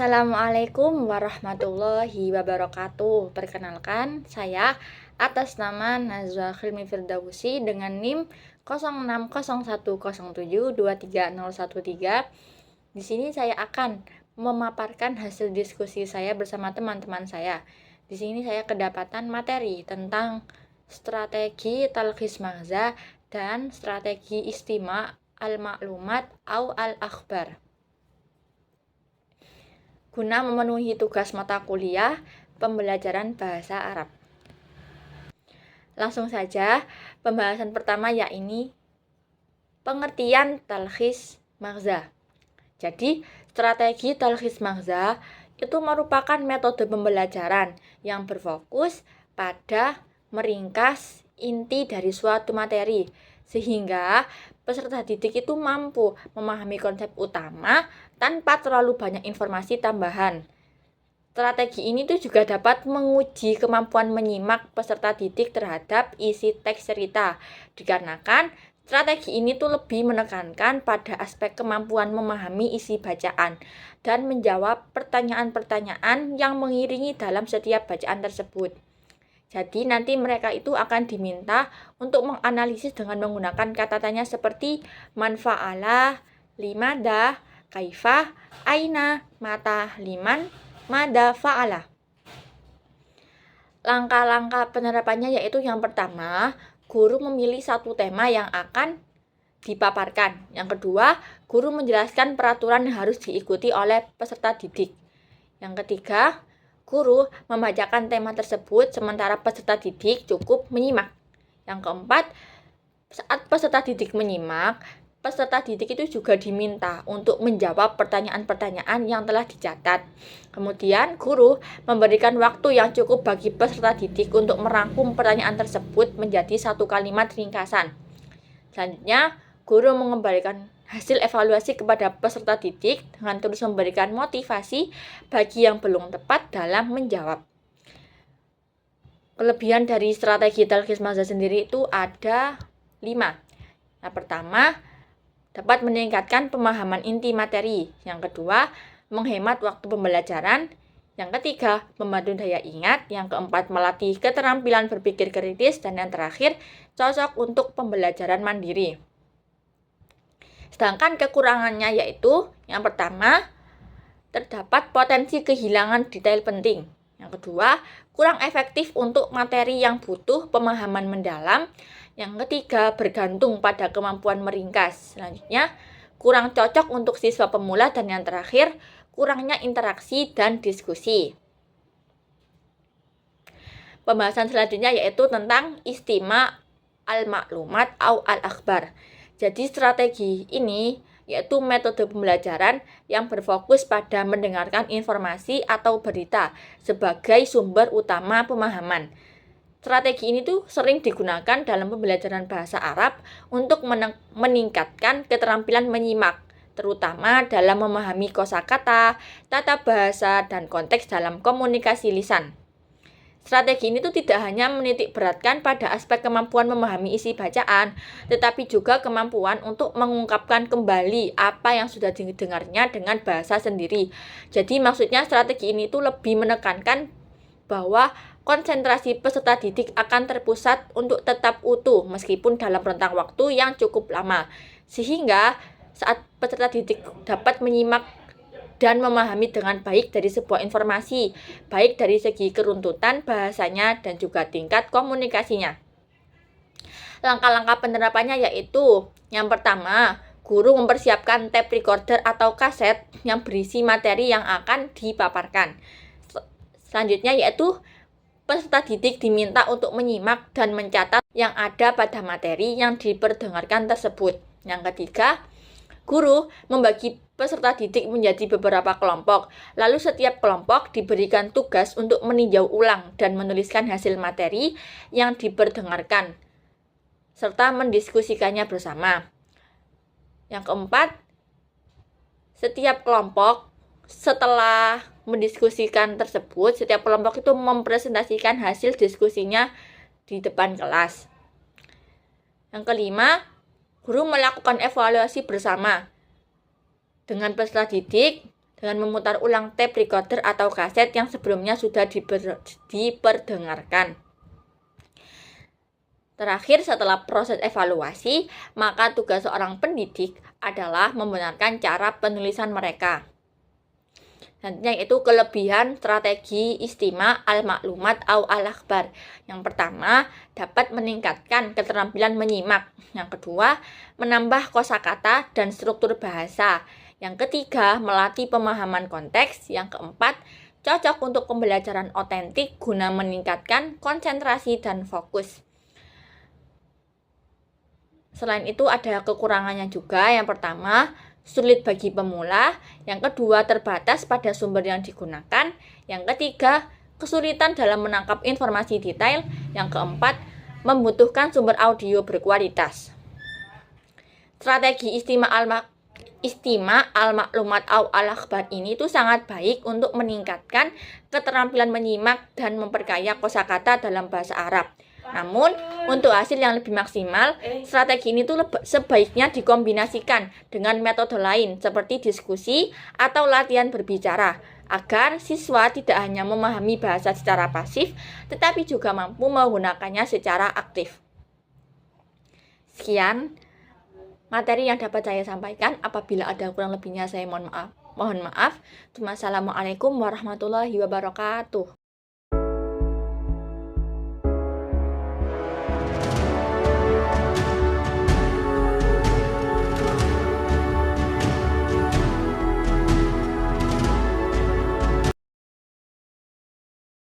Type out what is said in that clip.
Assalamualaikum warahmatullahi wabarakatuh. Perkenalkan, saya atas nama Najwa Khilmi Firdausi dengan NIM 060107230113. Di sini saya akan memaparkan hasil diskusi saya bersama teman-teman saya. Di sini saya kedapatan materi tentang strategi talkhis maghza dan strategi istima' al-ma'lumat au al-akhbar guna memenuhi tugas mata kuliah pembelajaran bahasa Arab. Langsung saja, pembahasan pertama yakni pengertian talkhis maghza. Jadi, strategi talkhis maghza itu merupakan metode pembelajaran yang berfokus pada meringkas inti dari suatu materi, sehingga peserta didik itu mampu memahami konsep utama tanpa terlalu banyak informasi tambahan. Strategi ini tuh juga dapat menguji kemampuan menyimak peserta didik terhadap isi teks cerita, dikarenakan strategi ini tuh lebih menekankan pada aspek kemampuan memahami isi bacaan dan menjawab pertanyaan-pertanyaan yang mengiringi dalam setiap bacaan tersebut. Jadi nanti mereka itu akan diminta untuk menganalisis dengan menggunakan kata tanya seperti man fa'ala, limada, kaifah, aina, mata, liman, mada, fa'ala. Langkah-langkah penerapannya yaitu yang pertama, guru memilih satu tema yang akan dipaparkan. Yang kedua, guru menjelaskan peraturan yang harus diikuti oleh peserta didik. Yang ketiga, guru membacakan tema tersebut sementara peserta didik cukup menyimak. Yang keempat, saat peserta didik menyimak, peserta didik itu juga diminta untuk menjawab pertanyaan-pertanyaan yang telah dicatat. Kemudian, guru memberikan waktu yang cukup bagi peserta didik untuk merangkum pertanyaan tersebut menjadi satu kalimat ringkasan. Selanjutnya, guru mengembalikan hasil evaluasi kepada peserta didik dengan terus memberikan motivasi bagi yang belum tepat dalam menjawab. Kelebihan dari strategi talkhis maghza sendiri itu ada 5. Yang pertama, dapat meningkatkan pemahaman inti materi. Yang kedua, menghemat waktu pembelajaran. Yang ketiga, membantu daya ingat. Yang keempat, melatih keterampilan berpikir kritis. Dan yang terakhir, cocok untuk pembelajaran mandiri. Sedangkan kekurangannya yaitu yang pertama, terdapat potensi kehilangan detail penting. Yang kedua, kurang efektif untuk materi yang butuh pemahaman mendalam. Yang ketiga, bergantung pada kemampuan meringkas. Selanjutnya, kurang cocok untuk siswa pemula. Dan yang terakhir, kurangnya interaksi dan diskusi. Pembahasan selanjutnya yaitu tentang istima' al-ma'lumat au al-akhbar. Jadi strategi ini yaitu metode pembelajaran yang berfokus pada mendengarkan informasi atau berita sebagai sumber utama pemahaman. Strategi ini tuh sering digunakan dalam pembelajaran bahasa Arab untuk meningkatkan keterampilan menyimak, terutama dalam memahami kosakata, tata bahasa, dan konteks dalam komunikasi lisan. Strategi ini tuh tidak hanya menitik beratkan pada aspek kemampuan memahami isi bacaan, tetapi juga kemampuan untuk mengungkapkan kembali apa yang sudah didengarnya dengan bahasa sendiri. Jadi maksudnya strategi ini tuh lebih menekankan bahwa konsentrasi peserta didik akan terpusat untuk tetap utuh meskipun dalam rentang waktu yang cukup lama. Sehingga saat peserta didik dapat menyimak dan memahami dengan baik dari sebuah informasi, baik dari segi keruntutan bahasanya dan juga tingkat komunikasinya. Langkah-langkah penerapannya yaitu yang pertama, guru mempersiapkan tape recorder atau kaset yang berisi materi yang akan dipaparkan. Selanjutnya yaitu peserta didik diminta untuk menyimak dan mencatat yang ada pada materi yang diperdengarkan tersebut. Yang ketiga, guru membagi peserta didik menjadi beberapa kelompok, lalu setiap kelompok diberikan tugas untuk meninjau ulang dan menuliskan hasil materi yang diperdengarkan, serta mendiskusikannya bersama. Yang keempat, setiap kelompok setelah mendiskusikan tersebut, setiap kelompok itu mempresentasikan hasil diskusinya di depan kelas. Yang kelima, guru melakukan evaluasi bersama dengan peserta didik dengan memutar ulang tape recorder atau kaset yang sebelumnya sudah diperdengarkan. Terakhir, setelah proses evaluasi, maka tugas seorang pendidik adalah membenarkan cara penulisan mereka. Nantinya yaitu kelebihan strategi istima al-maklumat au al-akhbar. Yang pertama, dapat meningkatkan keterampilan menyimak. Yang kedua, menambah kosakata dan struktur bahasa. Yang ketiga, melatih pemahaman konteks. Yang keempat, cocok untuk pembelajaran otentik guna meningkatkan konsentrasi dan fokus. Selain itu ada kekurangannya juga. Yang pertama, sulit bagi pemula. Yang kedua, terbatas pada sumber yang digunakan. Yang ketiga, kesulitan dalam menangkap informasi detail. Yang keempat, membutuhkan sumber audio berkualitas. Strategi istima al-maklumat au al-akhbar ini tuh sangat baik untuk meningkatkan keterampilan menyimak dan memperkaya kosakata dalam bahasa Arab. Namun, untuk hasil yang lebih maksimal, strategi ini tuh sebaiknya dikombinasikan dengan metode lain seperti diskusi atau latihan berbicara, agar siswa tidak hanya memahami bahasa secara pasif, tetapi juga mampu menggunakannya secara aktif. Sekian materi yang dapat saya sampaikan. Apabila ada kurang lebihnya saya mohon maaf. Wassalamualaikum warahmatullahi wabarakatuh.